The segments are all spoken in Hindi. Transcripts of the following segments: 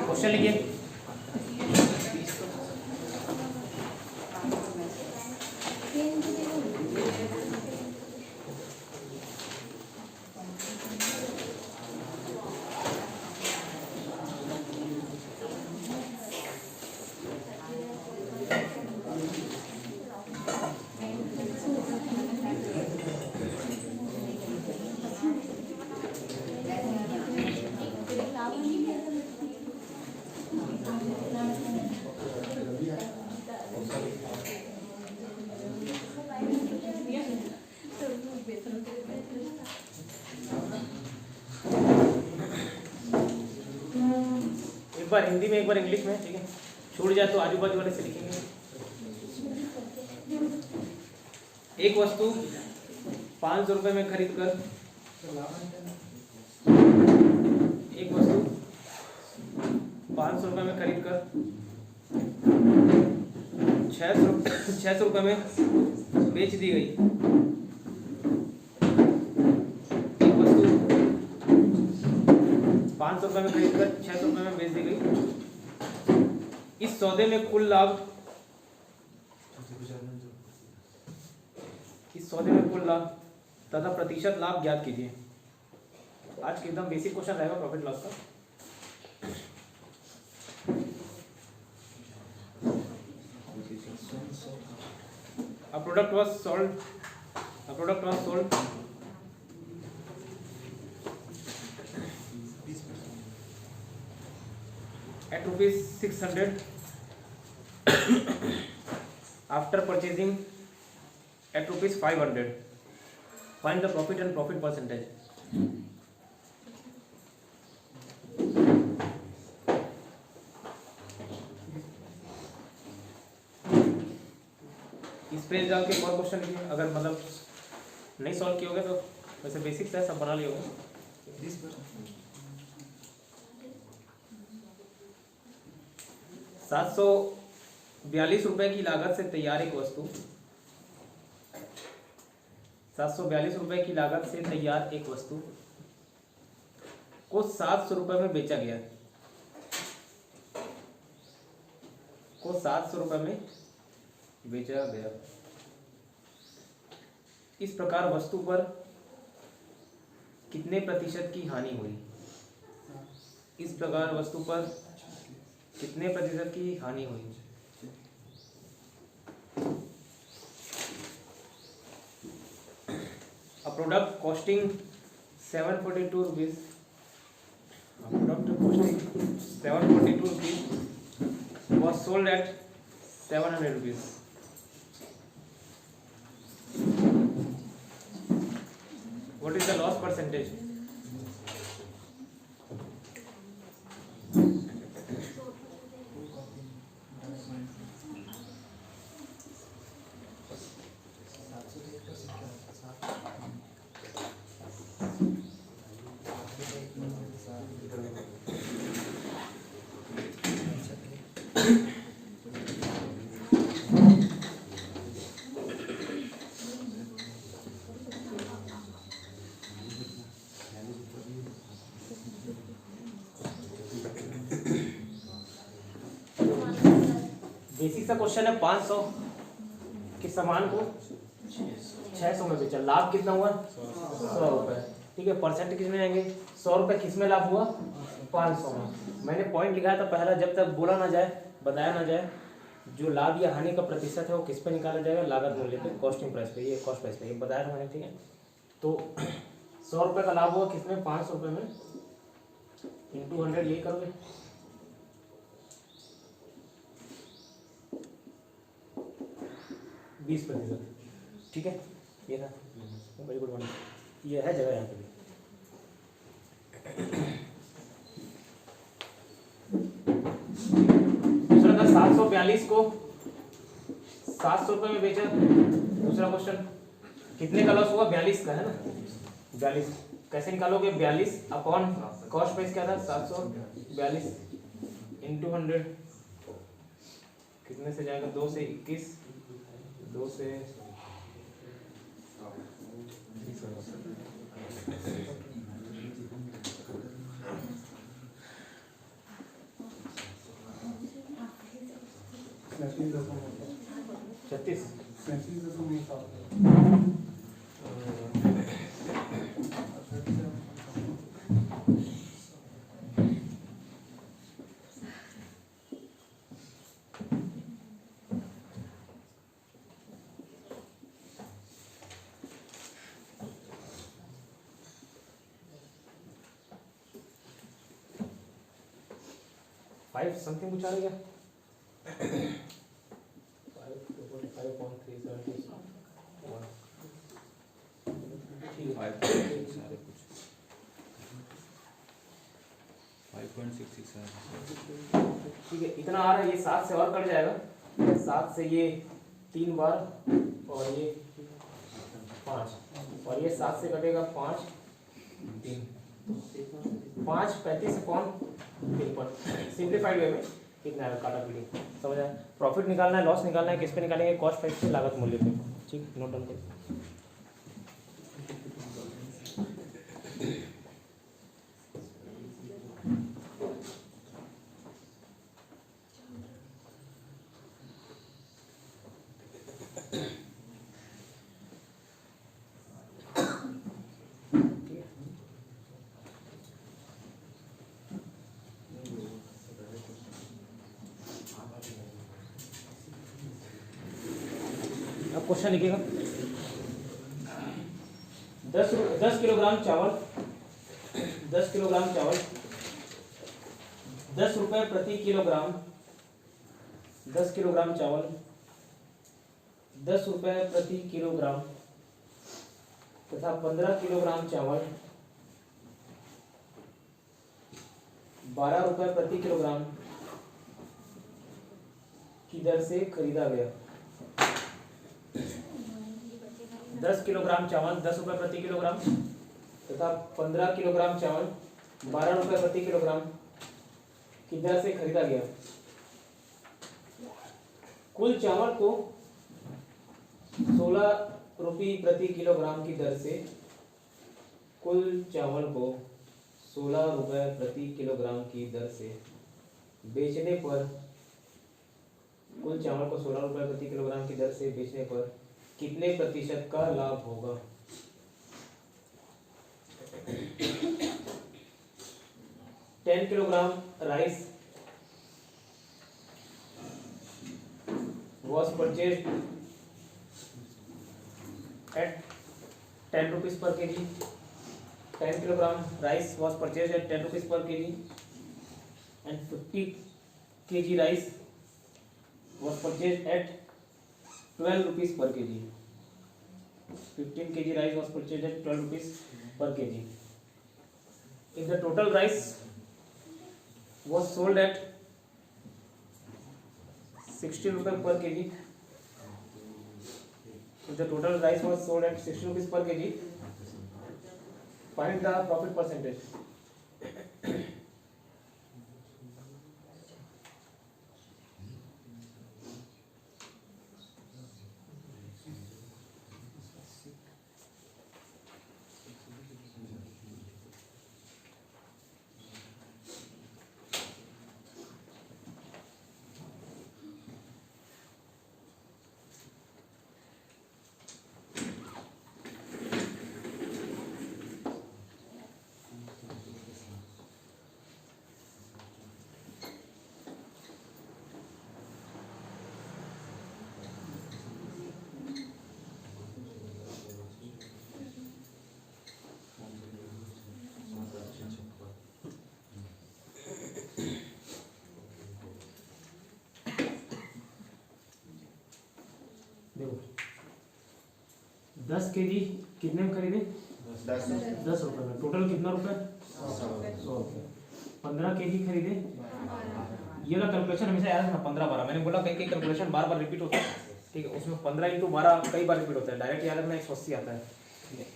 क्वेश्चन लिखिए। एक बार हिंदी में एक बार इंग्लिश में, ठीक है। छूट जाए तो आजू बाजू वाले से लिखेंगे। एक वस्तु 500 रुपये में खरीद कर, एक वस्तु 500 रुपये में खरीद कर 600 रुपये में बेच दी गई। एक वस्तु 500 रुपये में खरीद कर 600 रुपये में बेच दी गई। इस सौदे में कुल लाभ, इस सौदे में कुल लाभ तथा प्रतिशत लाभ ज्ञात कीजिए। आज के एकदम बेसिक क्वेश्चन रहेगा प्रॉफिट लॉस का। A product was sold at rupees 600 after purchasing at rupees 500. Find the profit and profit percentage. इस पेज डाल के और क्वेश्चन लिखिए। अगर मतलब नहीं सॉल्व किए होगे तो वैसे बेसिक्स है, सब बना लिए होगे। 742 रुपए की लागत से तैयार एक वस्तु, 742 रुपए की लागत से तैयार एक वस्तु को 700 रुपए में बेचा गया, को 700 रुपए में बेचा गया। इस प्रकार वस्तु पर कितने प्रतिशत की हानि हुई? इस प्रकार वस्तु पर कितने प्रतिशत की हानि हुई? A product costing 742 rupees, was sold at 700 rupees. What is the loss percentage? Basic सा क्वेश्चन है। 500 के सामान को 600 में बेचा, लाभ कितना हुआ? 100 रुपए, ठीक है। परसेंट किस में आएंगे? 100 रुपए किस में लाभ हुआ? 500 में। मैंने पॉइंट लिखा था पहला, जब तक बोला ना जाए, बताया ना जाए, जो लाभ या हानि का प्रतिशत है वो किस पे निकाला जाएगा? लागत मूल्य पे, कॉस्टिंग प्राइस पे, ये कॉस्ट प्राइस पे, ये बताया था मैंने, ठीक है। तो 100 रुपए का लाभ हुआ किसमें? 500 रुपए में, इंटू 100, यही करोगे। 20%, ठीक है। ये था, वेरी गुड वन, ये है जगह यहाँ पे भी। दूसरा था 742 को 700 रुपये में बेचा। दूसरा क्वेश्चन, कितने का लॉस हुआ? 42 का, है ना। 42 कैसे निकालोगे? 42 अपॉन कॉस्ट प्राइस क्या था? 742 इंटू 100, कितने से जाएगा? 2 से 21, 2 से छत्तीस 5 समथिंग कुछ आ रहा है क्या? 5.66 है। ठीक है, इतना आ रहा है। ये 7 से और कट जाएगा, 7 से ये 3 बार और ये 5 और ये 7 से कटेगा 5 3 5 35 कौन 53 सिंप्लीफाइड वे में इतना है काटा पीटी। समझ आया? प्रॉफिट निकालना है, लॉस निकालना है, किस पे निकालेंगे? कॉस्ट प्राइस पे, लागत मूल्य पे। ठीक, नोट डाउन करो। अब क्वेश्चन लिखिएगा। 10 किलोग्राम चावल 10 किलोग्राम चावल 10 रुपये प्रति किलोग्राम 10 किलोग्राम चावल 10 रुपये प्रति किलोग्राम तथा 15 किलोग्राम चावल 12 रुपये प्रति किलोग्राम की दर से खरीदा गया। 10 किलोग्राम चावल 10 रुपये प्रति किलोग्राम तथा 15 किलोग्राम चावल 12 रुपये प्रति किलोग्राम की दर से खरीदा गया। कुल चावल को 16 रुपये प्रति किलोग्राम की दर से कुल चावल को 16 रुपये प्रति किलोग्राम की दर से बेचने पर कुल चावल को 16 रुपये प्रति किलोग्राम की दर से बेचने पर कितने प्रतिशत का लाभ होगा? Ten kilogram rice was purchased at 10 rupees per kg. 10 kilogram rice was purchased at 10 rupees per kg and 50 kg rice was purchased at 12 rupees per kg. 15 kg rice was purchased at 12 rupees per kg. If the total rice was sold at 60 rupees per kg, if the total rice was sold at 60 rupees per kg, find the profit percentage. देखो 10 केजी कितने में खरीदे? 10 रुपए में। टोटल कितना रुपए? 100 रुपए। 15 केजी खरीदे। ये वाला कैलकुलेशन हमेशा याद रखना, 15-12। मैंने बोला कई कई कैलकुलेशन बार बार रिपीट होता है, ठीक है? उसमें 15 × 12 कई बार रिपीट होता है। डायरेक्ट याद रखना 180 आता है, ठीक है?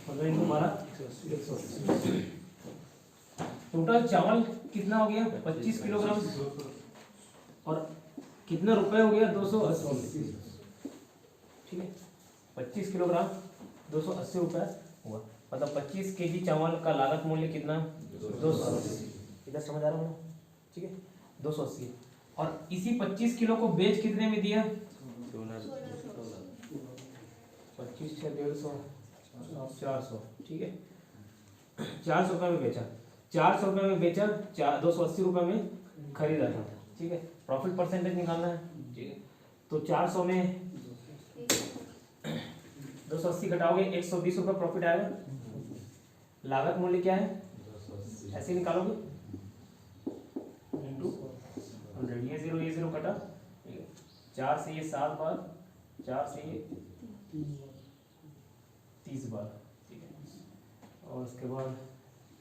15 × 12 180। टोटल चावल कितना हो गया? 25 किलोग्राम। और कितना रुपए हो गया? 280, ठीक है? 25 किलोग्राम 280 रुपये हुआ, मतलब 25 kg चावल का लागत मूल्य कितना, 280। इधर समझ आ रहा हूँ, ठीक है, 280। और इसी 25 किलो को बेच कितने में दिया, 25 से 150, 400, ठीक है, 400 रुपये में बेचा, 400 रुपये में बेचा, 280 रुपये में खरीदा था, ठीक है। प्रॉफिट परसेंटेज निकालना है, ठीक है। तो 400 में 280 घटाओगे 120 रुपये प्रॉफिट आएगा। लागत मूल्य क्या है, ऐसे निकालोगे इंटू 100, ये 0 कटा, 4 से ये 7 बार, 4 से ये 30 बार, ठीक है। और उसके बाद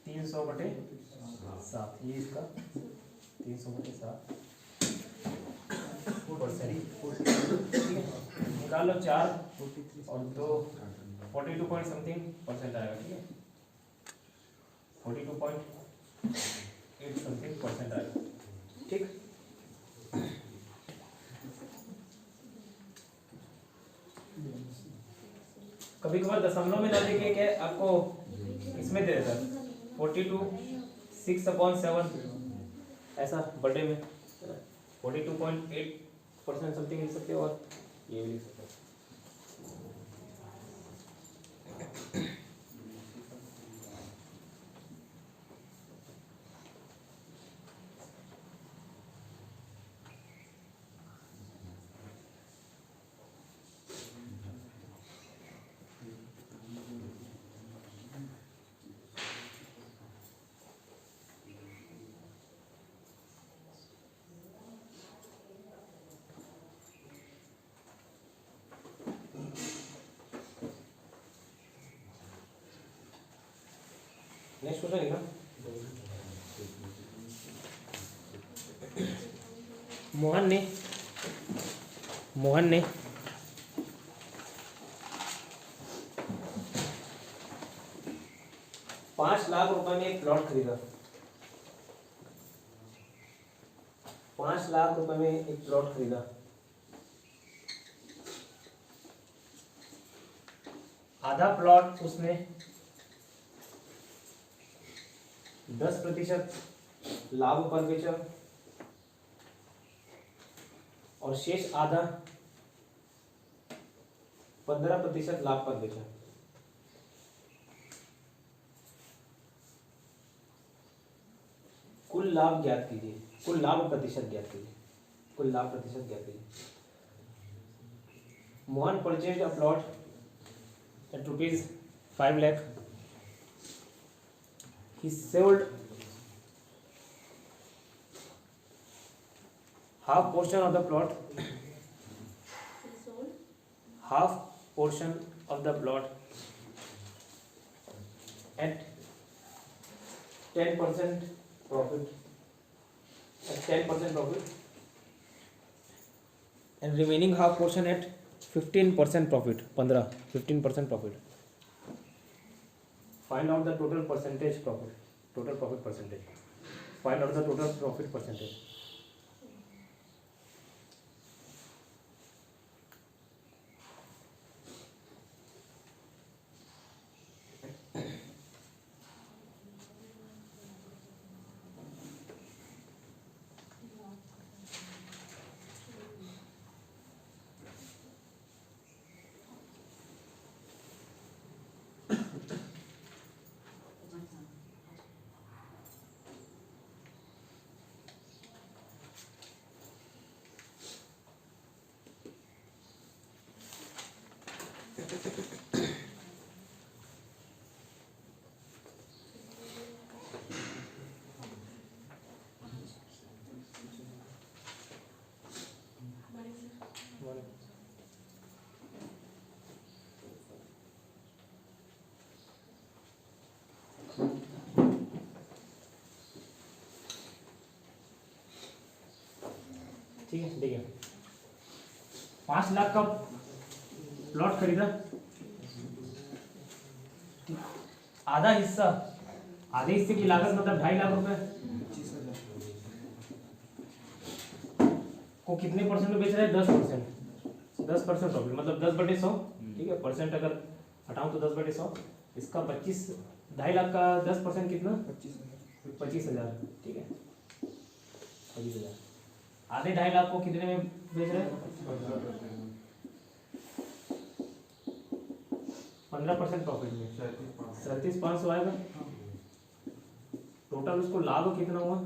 300 बटे 7, ये इसका 300 बटे 7 %, ठीक है। निकाल लो 4 और 2, 42 पॉइंट समथिंग % आएगा, ठीक है, 42.8 समथिंग % आएगा, ठीक। कभी कभार दशमलव में ना देखे क्या आपको इसमें दे देता 42 6/7, ऐसा बर्थडे में 42.8% समथिंग लिख सकते हो, और ये भी लिख सकते हो। नेक्स्ट क्वेश्चन लिखना, मोहन ने 5 लाख रुपए में एक प्लॉट खरीदा, 5 लाख रुपए में एक प्लॉट खरीदा। आधा प्लॉट उसने 10% लाभ पर बेचा और शेष आधा 15% लाभ पर बेचा। कुल लाभ ज्ञात कीजिए, कुल लाभ प्रतिशत ज्ञात कीजिए, कुल लाभ प्रतिशत ज्ञात कीजिए। Mohan purchase a plot at ₹5 lakh. He sold half portion of the plot. Half portion of the plot at 10% profit. At 10% profit, and remaining half portion at 15% profit. 15% profit. Find out the total percentage profit. Total profit percentage. Find out the total profit percentage. ठीक है, देखिए 5 लाख का प्लॉट खरीदा, आधा हिस्सा, आधे हिस्से की लागत मतलब 2.5 लाख रुपए को कितने % में बेच रहे हैं, 10% प्रॉफिट, मतलब 10/100, ठीक है। परसेंट अगर हटाऊं तो 10/100, इसका 25, 2.5 लाख का 10% कितना? 25,000। ठीक है, 25,000। आधे 2.5 लाख को कितने में बेच रहे हैं? 15% प्रॉफिट में 37,500 आएगा। टोटल उसको लाभ कितना हुआ?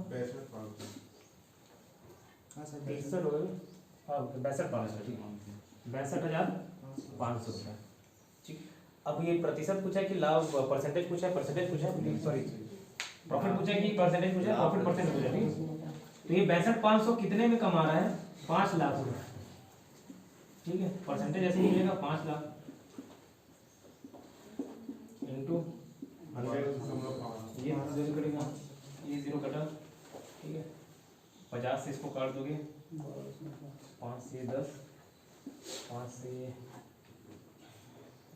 63 हो गए। हाँ 62,500। ठीक है, 62,500 रुपये। ठीक, अब ये प्रतिशत पूछा है कि लाभ, परसेंटेज पूछा है, परसेंटेज पूछा है, सॉरी प्रॉफिट पूछा है कि परसेंटेज पूछा है, प्रॉफिट परसेंट पूछा है। ठीक, तो ये 62,500 कितने में कमा रहा है? 5 लाख रुपये। ठीक है, परसेंटेज ऐसे मिलेगा 5 लाख इंटू 100, ये 0 कटेगा, ये 0 कटा। ठीक है, 50 से इसको काट दोगे, 5 से 10, 5 से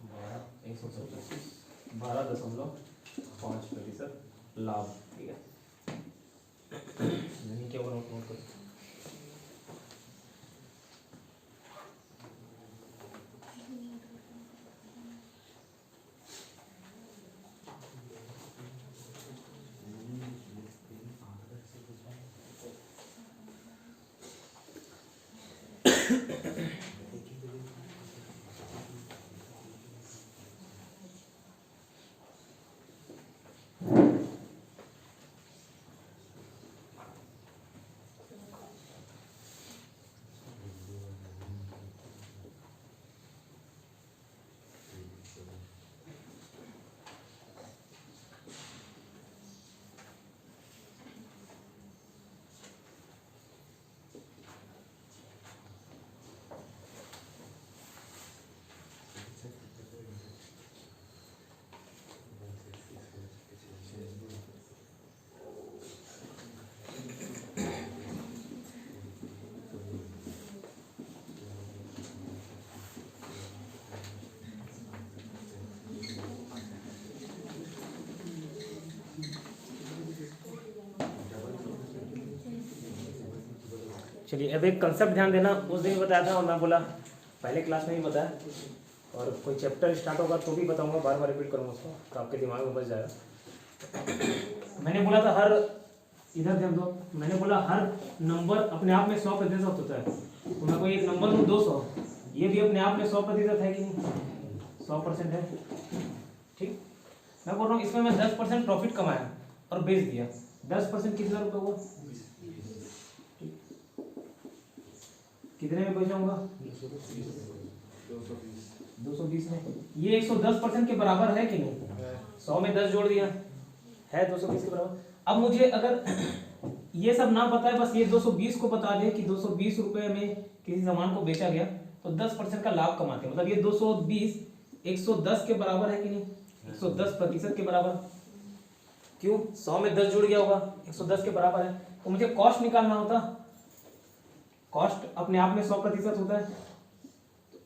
12, 170, 12.5% लाभ। ठीक है, नहीं क्या नोट करो। चलिए, अब एक कंसेप्ट ध्यान देना, उस दिन बताया था और मैं बोला पहले क्लास में ही बताया, और कोई चैप्टर स्टार्ट होगा तो भी बताऊंगा, बार बार रिपीट करूँगा उसको तो आपके दिमाग में बच जाएगा। मैंने बोला था हर, इधर ध्यान दो, मैंने बोला हर नंबर अपने आप में 100% होता है। तो मैं कोई एक नंबर लूँ 200, ये भी अपने आप में 100% है कि नहीं? 100% है। ठीक, मैं बोल रहा हूँ इसमें मैं 10% प्रॉफिट कमाया और बेच दिया, 10% कितना रुपये हुआ? कितने में बेचाऊंगा? 220 में। ये 110% के बराबर है कि नहीं? 100 में 10 जोड़ दिया है 220 के बराबर। अब मुझे अगर ये सब ना पता है, बस ये 220 को बता दे कि 220 रुपए में किसी सामान को बेचा गया तो 10% का लाभ कमाते हैं। मतलब ये 220 110 के बराबर है कि नहीं? 110% के बराबर। क्यों? 100 में 10 जुड़ गया होगा, 110 के बराबर है। तो मुझे कॉस्ट निकालना होता, कॉस्ट अपने आप में 100% होता है,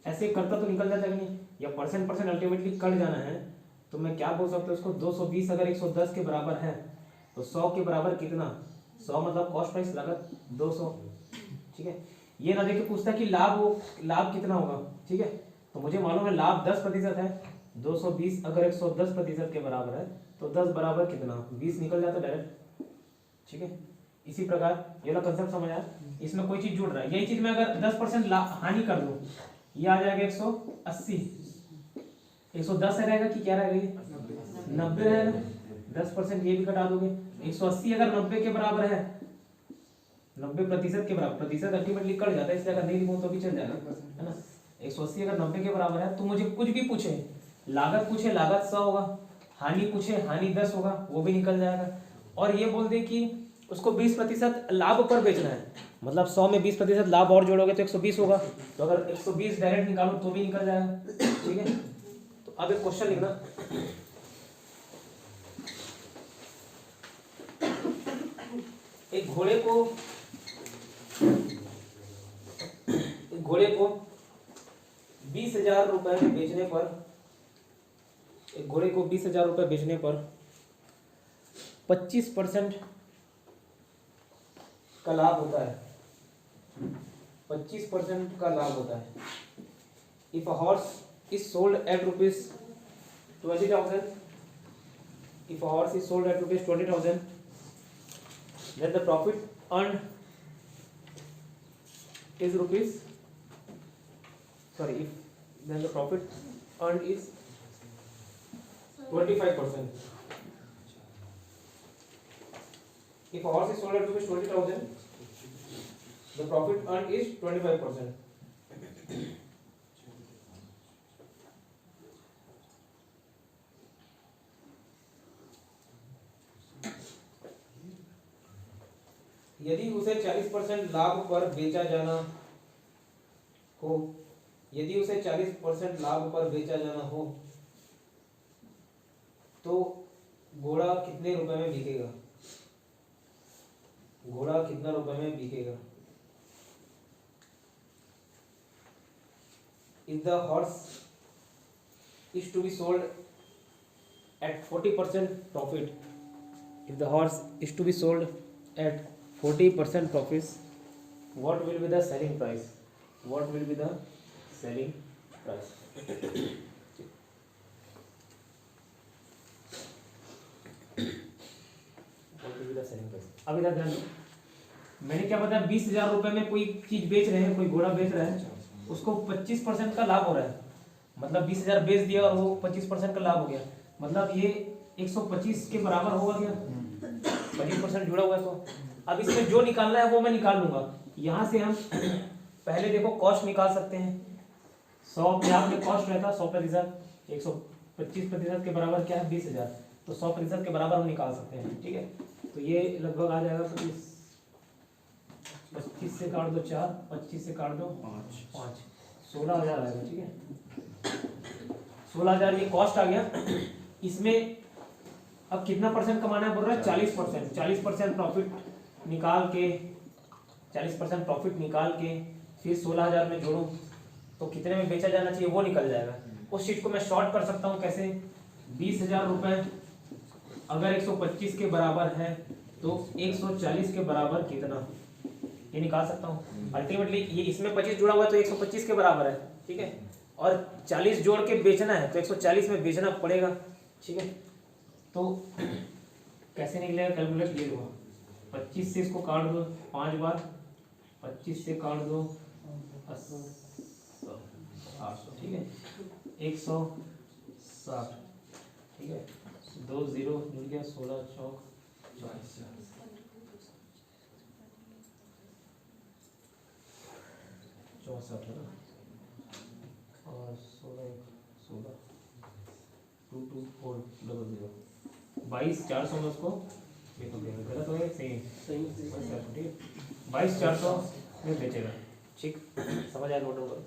ऐसे करता तो निकल जाता है नहीं, या परसेंट अल्टीमेटली कट जाना है। तो मैं क्या बोल सकता हूँ इसको, 220 अगर 110 के बराबर है तो 100 के बराबर कितना? 100 मतलब कॉस्ट प्राइस लागत 200। ठीक है, ये ना देखे पूछता कि लाभ कितना होगा। ठीक है, तो मुझे मालूम है लाभ 10% है, 220 अगर 110% के बराबर है तो 10 बराबर कितना? 20 निकल जाता डायरेक्ट। ठीक है, इसी प्रकार ये वाला कंसेप्ट समझ आया। इसमें कोई चीज जुड़ रहा है, यही चीज मैं अगर 10% हानि कर दूं, ये आ जाएगा 180, 110 रहेगा कि क्या रहेगा? 90 रहेगा। 10% ये भी घटा दोगे, 180 अगर 90 के बराबर है, 90% के बराबर, प्रतिशत अल्टीमेटली कट जाता है इसलिए अगर नहीं लिखूं तो भी चल जाएगा, है ना। 180 अगर 90 के बराबर है तो मुझे कुछ भी पूछे, लागत पूछे लागत 100 होगा, हानि पूछे हानि 10 होगा, वो भी निकल जाएगा। और ये बोल दे कि उसको 20% लाभ पर बेचना है, मतलब 100 में 20% लाभ और जोड़ोगे तो 120 होगा। तो अगर 120 डायरेक्ट निकालो तो भी निकल जाएगा। ठीक है, तो अब एक क्वेश्चन लिखना, एक घोड़े को 20,000 रुपए बेचने पर, एक घोड़े को 20,000 रुपए बेचने पर 25% का लाभ होता है, 25% का लाभ होता है। If a horse is sold at ₹20,000 if a horse is sold at rupees 20,000, then the profit earned is rupees, sorry, if then the profit earned is 25%. If a horse is sold at rupees 20,000, the profit earned is 25%. यदि उसे 40% लाभ पर बेचा जाना हो, यदि उसे 40% लाभ पर बेचा जाना हो तो घोड़ा कितने रुपए में बिकेगा? घोड़ा कितना रुपए में बिकेगा? If the horse is to be sold at 40% profit, if the horse is to be sold at 40% profits, what will be the selling price? What will be the selling price? What will be the selling price? अब इधर ध्यान दो, मैंने क्या बताया, 20,000 रुपए में कोई चीज बेच रहे हैं, कोई घोड़ा बेच रहा है, उसको 25% का लाभ हो रहा है, मतलब 20,000 बेच दिया और वो 25% का लाभ हो गया, मतलब ये 125 के बराबर होगा क्या? 25% जुड़ा हुआ है। तो अब इसमें जो निकालना है वो मैं निकाल लूंगा। यहाँ से हम पहले देखो कॉस्ट निकाल सकते हैं। 100 में आपने कॉस्ट रहता 100%, 125% के बराबर क्या है? 20,000, तो 100% के बराबर हम निकाल सकते हैं। ठीक है, तो ये लगभग आ जाएगा 25 से काट दो 4, 25 से काट दो 5, 16,000 आएगा। ठीक है, 16,000 ये कॉस्ट आ गया। इसमें अब कितना परसेंट कमाना है बोल रहा है? 40%। 40% प्रॉफिट निकाल के, 40% प्रॉफिट निकाल के फिर 16,000 में जोड़ूं तो कितने में बेचा जाना चाहिए वो निकल जाएगा। उस चीज को मैं शॉर्ट कर सकता हूँ कैसे? 20,000 रुपए अगर 125 के बराबर है तो 140 के बराबर कितना, ये निकाल सकता हूँ। अल्टीमेटली ये इसमें 25 जुड़ा हुआ है तो 125 के बराबर है। ठीक है, और 40 जोड़ के बेचना है तो 140 में बेचना पड़ेगा। ठीक है, तो कैसे निकलेगा? कैलकुलेट ये हुआ, 25 से इसको काट दो 5 बार, 25 से काट दो 800। ठीक है, 160। ठीक है, 2 0 जुड़ गया, 16 चौक 24, 64 है ना, और 16 16 2 2 4 0 0 22 400 में उसको देखो गलत हो गया, सही 22 400 में बेचेगा। ठीक, समझ आया? नोट करो।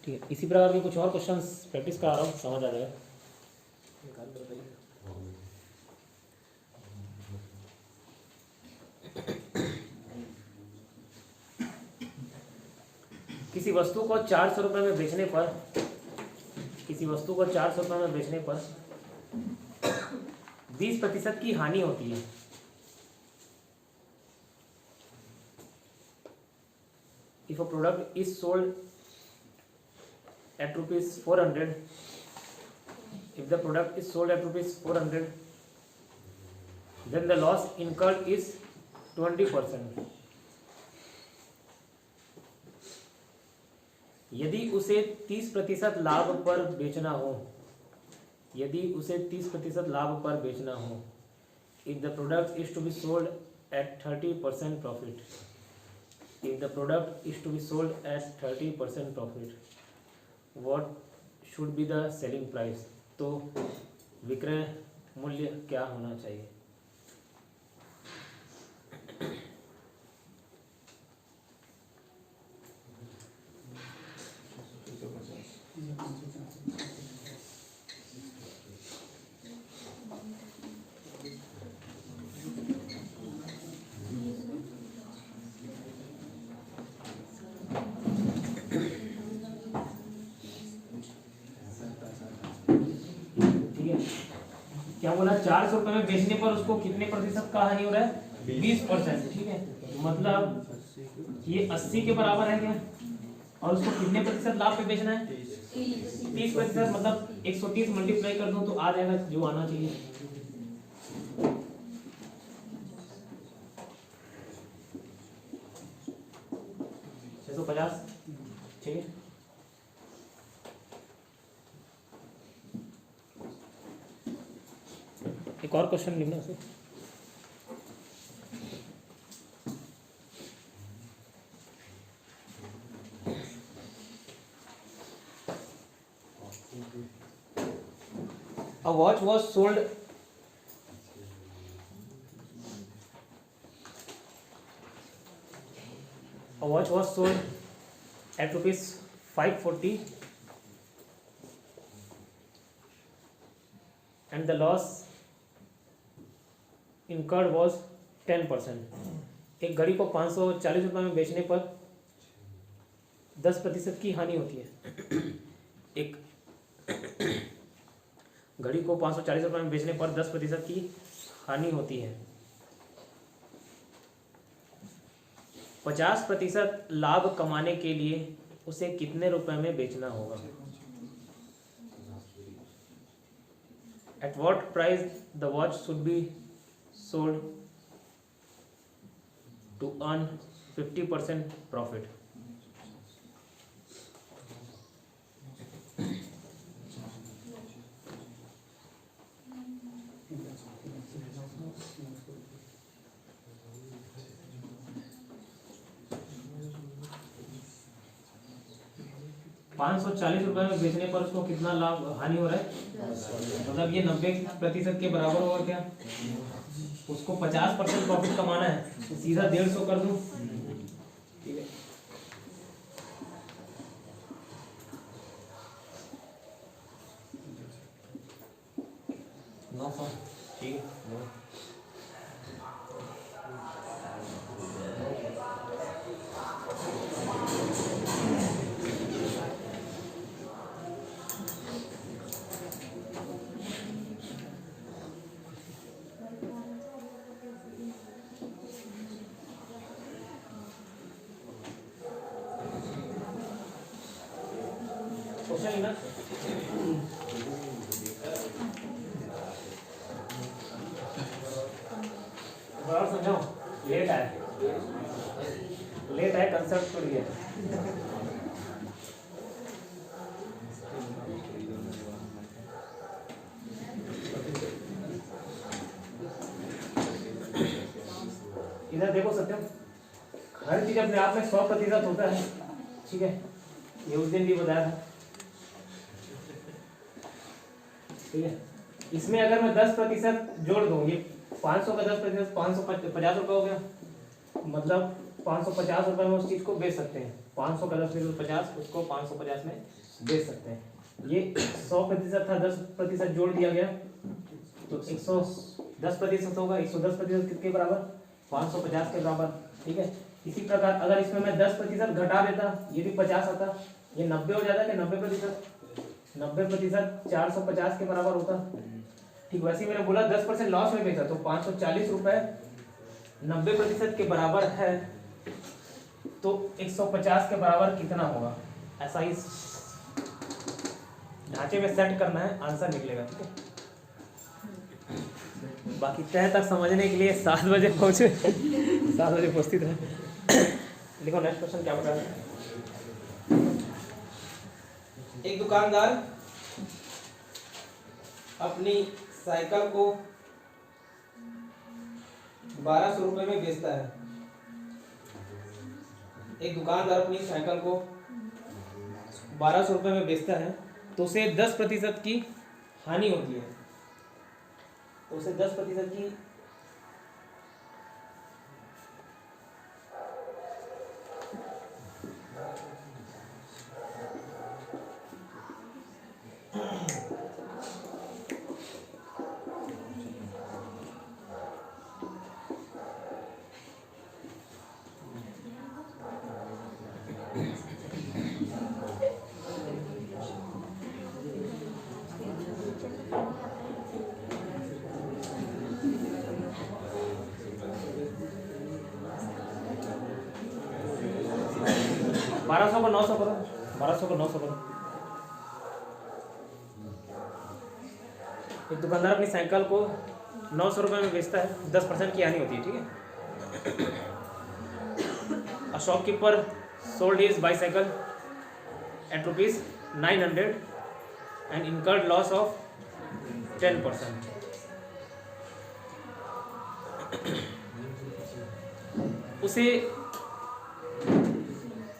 ठीक है, इसी प्रकार के कुछ और क्वेश्चंस प्रैक्टिस करा रहा हूँ, समझ आ जाएगा। किसी वस्तु को 400 रुपये में बेचने पर, किसी वस्तु को 400 रुपये में बेचने पर 20% की हानि होती है। If a product is sold at rupees 400, if the product is sold at rupees 400, then the loss incurred is 20%. यदि उसे 30% लाभ पर बेचना हो, यदि उसे 30% लाभ पर बेचना हो, if the product is to be sold at 30% profit, if the product is to be sold at 30% profit, what should be the selling price? तो विक्रय मूल्य क्या होना चाहिए? क्या बोला, 400 रुपए में बेचने पर उसको कितने प्रतिशत का हानि हो रहा है, 20%। ठीक है, मतलब ये 80 के बराबर है क्या, और उसको कितने प्रतिशत लाभ पे बेचना है, 30%। मतलब 130 मल्टीप्लाई कर दूं तो आ जाएगा जो आना चाहिए। 650। ठीक है, एक और क्वेश्चन लिखना से। A watch was sold at rupees 540 and the loss incurred was 10%। एक घड़ी को 540 रुपये में बेचने पर 10% की हानि होती है। एक घड़ी को 540 रुपये में बेचने पर 10% की हानि होती है। 50% लाभ कमाने के लिए उसे कितने रुपए में बेचना होगा? At what price the watch should be sold to earn 50% profit? ₹540 में बेचने पर उसको कितना लाभ हानि हो रहा है? मतलब ये 90% के बराबर होगा क्या? उसको 50% प्रॉफिट कमाना है तो सीधा 150 कर दूं। ठीक है, ठीक है। क्वेश्चन ना बराबर समझाओ। लेट आए कंसेप्ट टूट गया। इधर देखो सत्यम, हर चीज अपने आप में 100% होता है। ठीक है, ये उस दिन भी बताया था। ठीक है, इसमें अगर मैं 10% जोड़ दूं, ये 500 का 10%, 550 रुपये हो गया। मतलब 550 रुपये में उस चीज को बेच सकते हैं। 500 का 10% 50, उसको 550 में बेच सकते हैं। ये 100% था, 10% जोड़ दिया गया तो 110% होगा। 110% किसके बराबर? 550 के बराबर। ठीक है, इसी प्रकार अगर इसमें मैं 10% घटा देता, ये भी 50 आता, ये 90 हो जाता कि 90%? 90% 450 के बराबर होता। ठीक, वैसे ही मैंने बोला 10% लॉस में बेचा तो 540 रुपए 90% के बराबर है तो 150 के बराबर कितना होगा? ऐसा ही ढांचे में सेट करना है, आंसर निकलेगा। ठीक है, बाकी तय तक समझने के लिए 7 बजे पहुंचे, 7 बजे उपस्थित रहे। लिखो नेक्स्ट क्वेश्चन क्या बता रहा है। एक दुकानदार अपनी साइकिल को 1200 रुपये में बेचता है। एक दुकानदार अपनी साइकिल को 1200 रुपये में बेचता है तो उसे 10% की हानि होती है। तो उसे 10% की 1200 को 900 करो, 1200 को 900 करो। एक दुकानदार अपनी साइकिल को 900 रुपये में बेचता है, 10% की हानि होती है, ठीक है। A shopkeeper sold his bicycle at ₹900 and incurred loss of 10%। उसे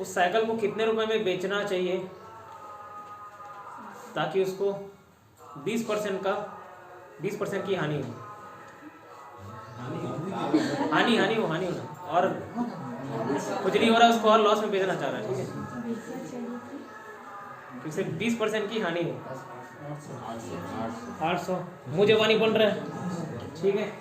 उस साइकिल को कितने रुपए में बेचना चाहिए ताकि उसको 20% की हानि हो, हानि हो ना, और कुछ नहीं हो रहा, उसको और लॉस में बेचना चाह रहा है, ठीक है। उसे 20% की हानि हो। 800 मुझे वानी बोल रहा है, ठीक है।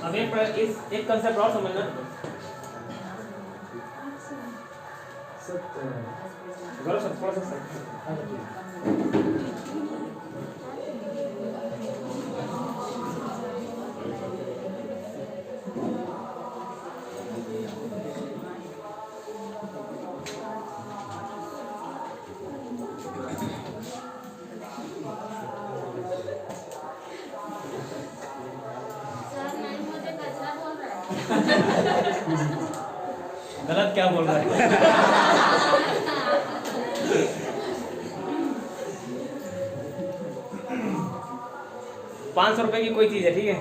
अब एक कंसेप्ट और समझना, थोड़ा सा गलत क्या बोल रहा है? 500 रुपए की कोई चीज़ है, ठीक है।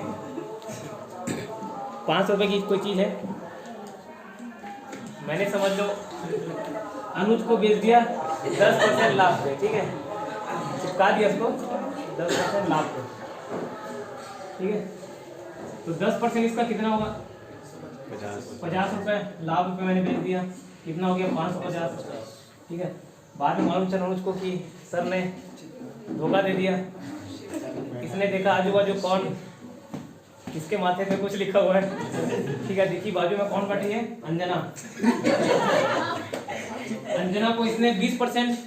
500 रुपए की कोई चीज़ है, मैंने समझ लो अनुज को बेच दिया 10% लाभ पे, ठीक है। चिपका दिया उसको 10% लाभ पे, ठीक है। तो 10% इसका कितना होगा? 50 रुपये लाभ पे मैंने बेच दिया, कितना हो गया? 550, ठीक है। बाद में मालूम चला मुझको कि सर ने धोखा दे दिया। इसने देखा आजू बाजू कौन, किसके माथे पे कुछ लिखा हुआ है, ठीक है। देखी बाजू में कौन बैठी है? अंजना। अंजना को इसने 20%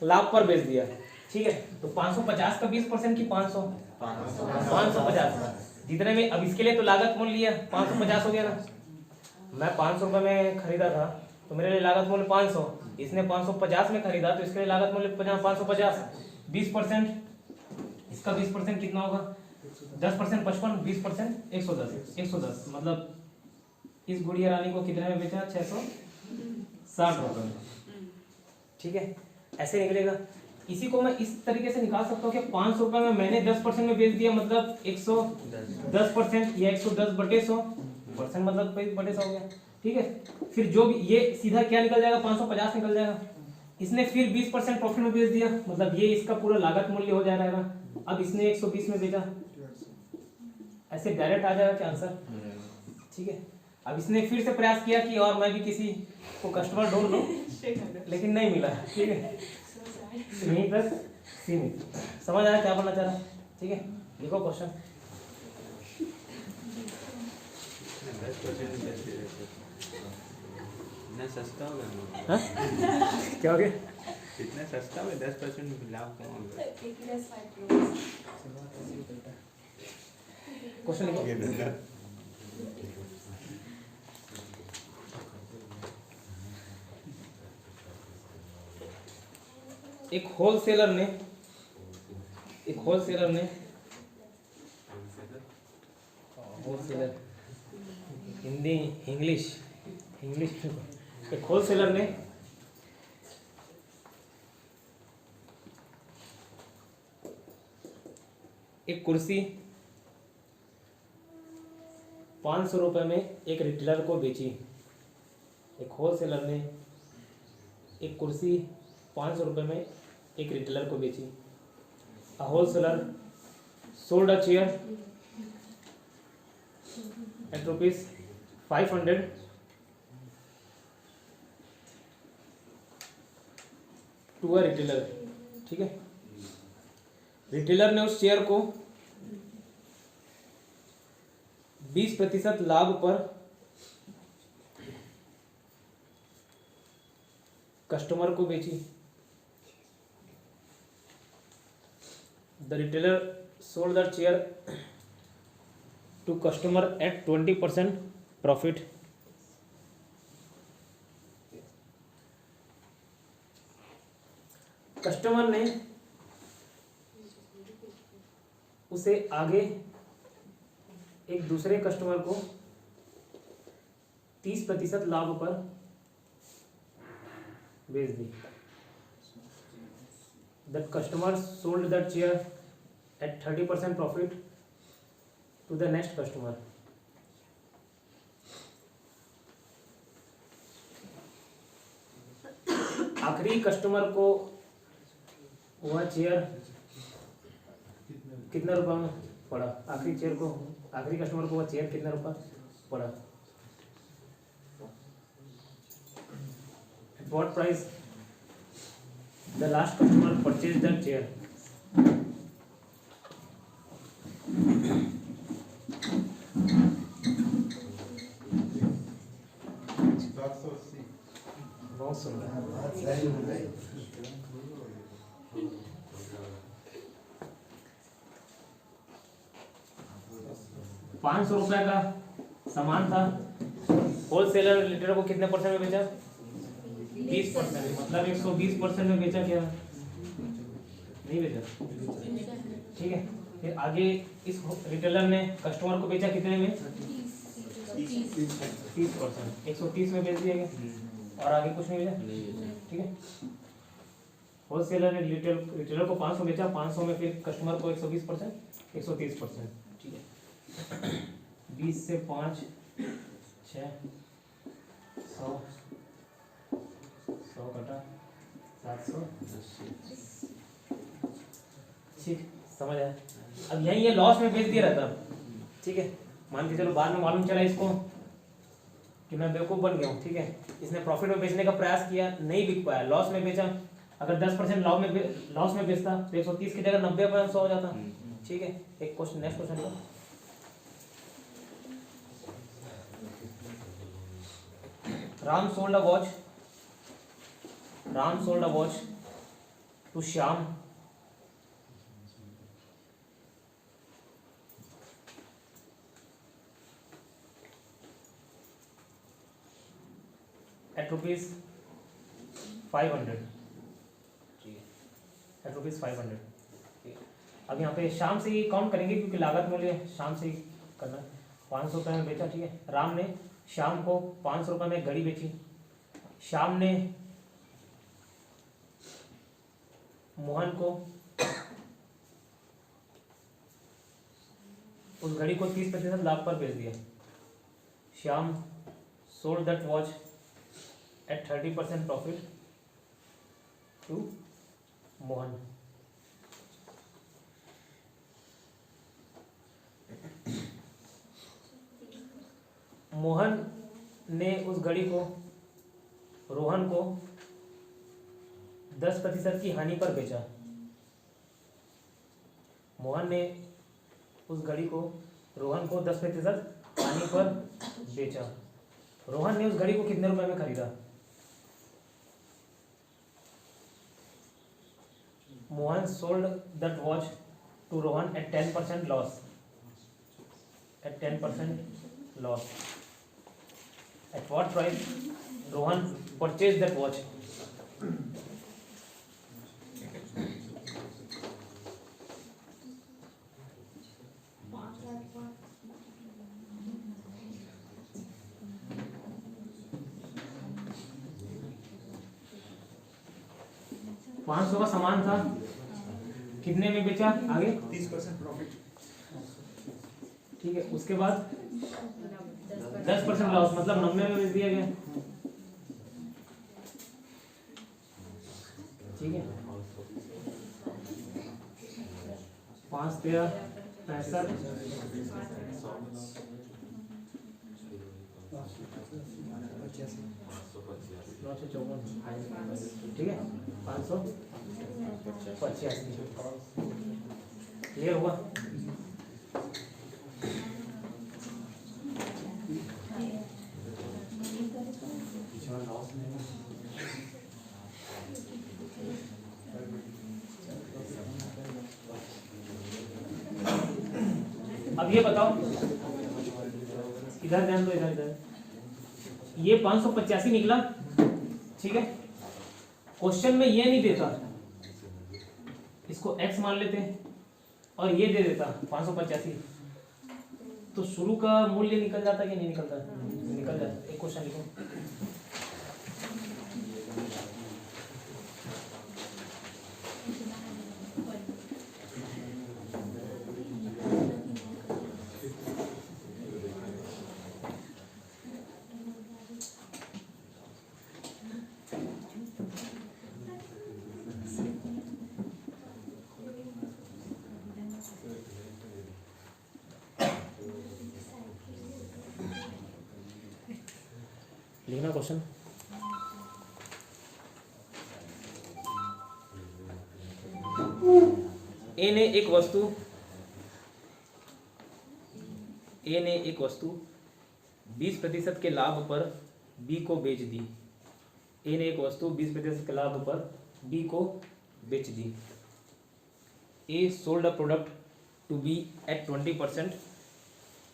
लाभ पर बेच दिया, ठीक है। तो 550 का 20% की 550 जितने में। अब इसके लिए तो लागत मूल्य लिया 550 हो गया ना। मैं 500 रुपये में खरीदा था तो मेरे लिए लागत मूल्य 500, इसने 550 में खरीदा तो इसके लिए लागत मूल्य 550। 20% इसका 20% कितना होगा? 10% 55, 20% 110 मतलब इस गुड़िया रानी को कितने में बेचा? 660 रुपये में, ठीक है। ऐसे निकलेगा। इसी को मैं इस तरीके से निकाल सकता हूँ कि 500 रुपये में मैंने 10% में बेच दिया, मतलब 110% या 110/100% मतलब 100 हो गया, ठीक है। फिर जो भी ये सीधा क्या निकल जाएगा? 550 निकल जाएगा। इसने फिर 20% प्रॉफिट में बेच दिया, मतलब ये इसका पूरा लागत मूल्य हो जाएगा। अब इसने 120 में बेचा, ऐसे डायरेक्ट आ जाएगा क्या आंसर? ठीक है। अब इसने फिर से प्रयास किया कि और मैं भी किसी को कस्टमर ढूंढ लूं, लेकिन नहीं मिला, ठीक है। यहीं तक सीमित। समझ आया क्या बोलना चाह रहा? ठीक है, लिखो क्वेश्चन। सस्ता हो गया, क्या हो गया? इतना सस्ता है 10% लाभ कम हो गया। क्वेश्चन लिखो। एक होलसेलर हिंदी इंग्लिश एक होलसेलर ने एक कुर्सी 500 रुपये में एक रिटेलर को बेची। एक होलसेलर ने एक कुर्सी 500 रुपये में एक रिटेलर को बेची। A wholesaler sold a chair at ₹500 to a retailer, ठीक है। रिटेलर ने उस चेयर को 20% लाभ पर कस्टमर को बेची। The retailer sold the chair to customer at 20% profit. Customer ने उसे आगे एक दूसरे कस्टमर को 30% लाभ पर बेच दी। The customer sold the chair at 30% profit to the next customer. आखिरी कस्टमर को वह चेयर कितना रुपया में पड़ा? आखिरी कस्टमर को वह चेयर कितना रुपया पड़ा? At what price the last customer purchased the chair? बहुत सुंदर। 500 रुपए का सामान था, होलसेलर रिटेलर को कितने परसेंट में बेचा? 20%। मतलब 120% में बेचा क्या? नहीं बेचा। ठीक है, फिर आगे इस रिटेलर ने कस्टमर को बेचा कितने में? 30%। 130 में बेच दिया गया और आगे कुछ नहीं बेचा। ठीक है, होलसेलर ने रिटेलर को 500 बेचा, 500 में फिर कस्टमर को 120%, 130%। ठीक है, 20 से 5 6 100 100 कटा 700। ठीक, समझ आया। अब यही ये लॉस में बेच दिया रहता, ठीक है, मान के चलो बाद में मालूम चला इसको कि मैं बेवकूफ़ बन गया हूँ। ठीक है, इसने प्रॉफिट में बेचने का प्रयास किया, नहीं बिक पाया, लॉस में बेचा। अगर 10% लॉस में बेचता तो 130 की जगह 90% हो जाता। ठीक है, एक क्वेश्चन, नेक्स्ट क्वेश्चन लो। Ram sold a watch to Shyam at ₹500। at ₹500। अब यहाँ पे शाम से ही काउंट करेंगे क्योंकि लागत मूल्य शाम से ही करना है। 500 रुपये में बेचा। ठीक है, राम ने शाम को 500 रुपये में घड़ी बेची। शाम ने मोहन को उस घड़ी को 30% लाभ पर बेच दिया। Shyam sold that watch at 30% profit to Mohan. Mohan ने उस घड़ी को रोहन को 10% की हानि पर बेचा। मोहन ने उस घड़ी को रोहन को 10% हानि पर बेचा। रोहन ने उस घड़ी को कितने रुपए में खरीदा? Mohan sold that watch to Rohan at 10% loss. at 10% loss. At what price Rohan purchased that watch? $500 का सामान था, कितने में बेचा? आगे 30% प्रॉफिट। ठीक है, उसके बाद 10% लॉस, मतलब 90 में बेच दिया गया। ठीक है, 5 13 65 ठीक है, 585। क्लियर हुआ? अब ये बताओ, इधर ध्यान दो, इधर इधर, ये 585 निकला, ठीक है। क्वेश्चन में ये नहीं देता, इसको x मान लेते हैं और ये दे देता 585, तो शुरू का मूल्य निकल जाता कि नहीं निकलता? निकल जाता। एक क्वेश्चन लिखो, लिखना क्वेश्चन। ए ने एक वस्तु 20% के लाभ पर बी को बेच दी। ए ने एक वस्तु 20% के लाभ पर बी को बेच दी। A sold a product to B at 20%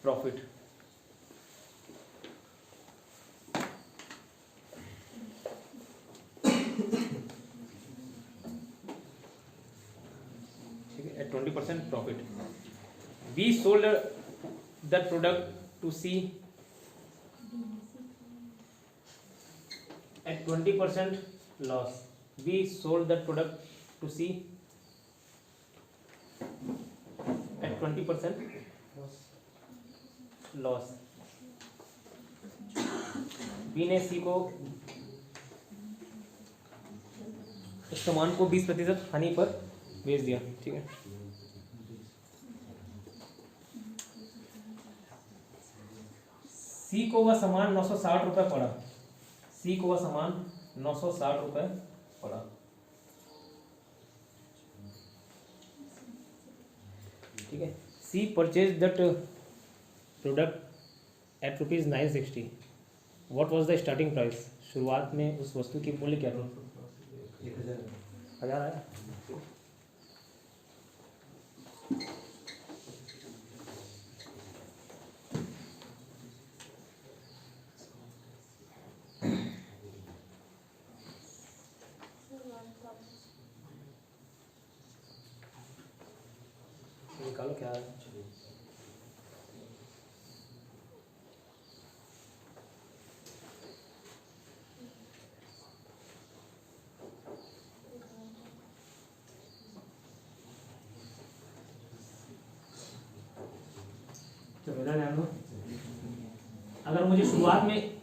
profit. ठीक है, at 20% profit. B sold that product to C at 20% loss. B sold that product to C at 20% loss. B ने C को इस सामान को 20% हानि पर बेच दिया, ठीक है। C को वह सामान 960 रुपये पड़ा। सी को वह सामान 960 रुपये पड़ा। ठीक है। She purchase that product at ₹960। What was the starting price? शुरुआत में उस वस्तु की मूल्य क्या था? 1000 आया। निकालो क्या है। तो मेरा ध्यान दो, अगर मुझे शुरुआत में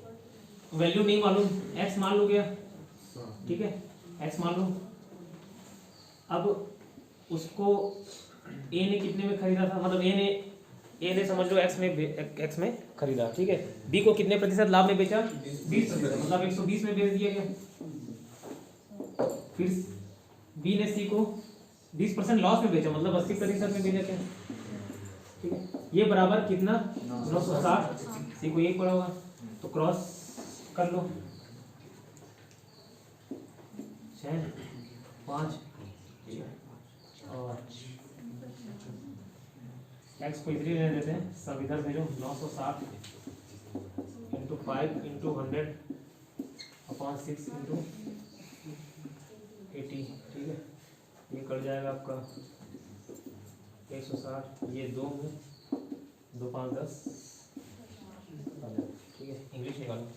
वैल्यू नहीं मालूम, x मान लो गया, ठीक है, x मान लो। अब उसको ए ने कितने में खरीदा था, मतलब ए ने समझ लो एक्स में खरीदा, ठीक है। बी को कितने प्रतिशत लाभ में बेचा? 20%, मतलब 120 में बेच दिया गया। फिर बी ने सी को 20% लॉस में बेचा, मतलब 80% में बेचा क्या, ठीक है। ये बराबर कितना? 960। सी को एक पड़ा होगा, तो क्रॉस कर लो, 6 5 और एक्स को इधर ही रहने देते हैं, सब इधर भेजो। 960 इंटू 5 इंटू 100/6 इंटू 80, ठीक है। ये कट जाएगा आपका 160, ये 2 में 2 5 10, ठीक है। इंग्लिश निकालो।